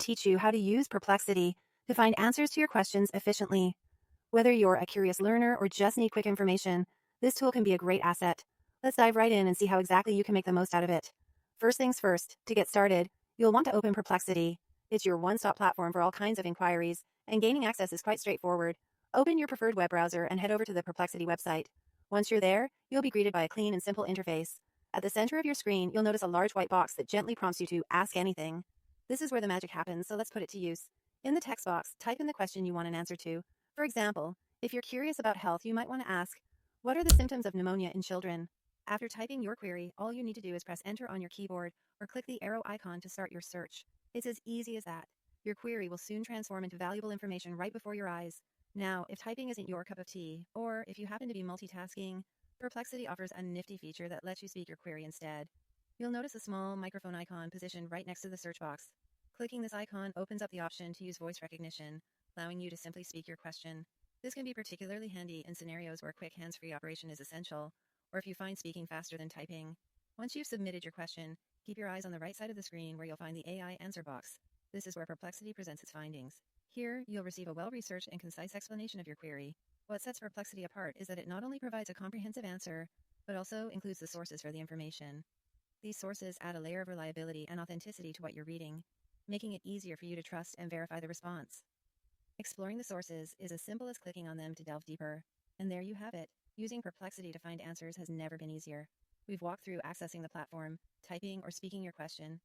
teach you how to use Perplexity to find answers to your questions efficiently. Whether you're a curious learner or just need quick information, this tool can be a great asset. Let's dive right in and see how exactly you can make the most out of it. First things first, to get started, you'll want to open Perplexity. It's your one-stop platform for all kinds of inquiries, and gaining access is quite straightforward. Open your preferred web browser and head over to the Perplexity website. Once you're there, you'll be greeted by a clean and simple interface. At the center of your screen, you'll notice a large white box that gently prompts you to ask anything. This is where the magic happens, so let's put it to use. In the text box, type in the question you want an answer to. For example, if you're curious about health, you might want to ask, what are the symptoms of pneumonia in children? After typing your query, all you need to do is press enter on your keyboard or click the arrow icon to start your search. It's as easy as that. Your query will soon transform into valuable information right before your eyes. Now, if typing isn't your cup of tea, or if you happen to be multitasking, Perplexity offers a nifty feature that lets you speak your query instead. You'll notice a small microphone icon positioned right next to the search box. Clicking this icon opens up the option to use voice recognition, allowing you to simply speak your question. This can be particularly handy in scenarios where quick hands-free operation is essential, or if you find speaking faster than typing. Once you've submitted your question, keep your eyes on the right side of the screen where you'll find the AI answer box. This is where Perplexity presents its findings. Here, you'll receive a well-researched and concise explanation of your query. What sets Perplexity apart is that it not only provides a comprehensive answer, but also includes the sources for the information. These sources add a layer of reliability and authenticity to what you're reading, making it easier for you to trust and verify the response. Exploring the sources is as simple as clicking on them to delve deeper. And there you have it. Using Perplexity to find answers has never been easier. We've walked through accessing the platform, typing or speaking your question,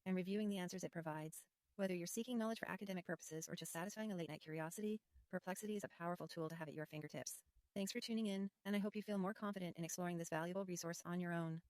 and reviewing the answers it provides. Whether you're seeking knowledge for academic purposes or just satisfying a late-night curiosity, Perplexity is a powerful tool to have at your fingertips. Thanks for tuning in, and I hope you feel more confident in exploring this valuable resource on your own.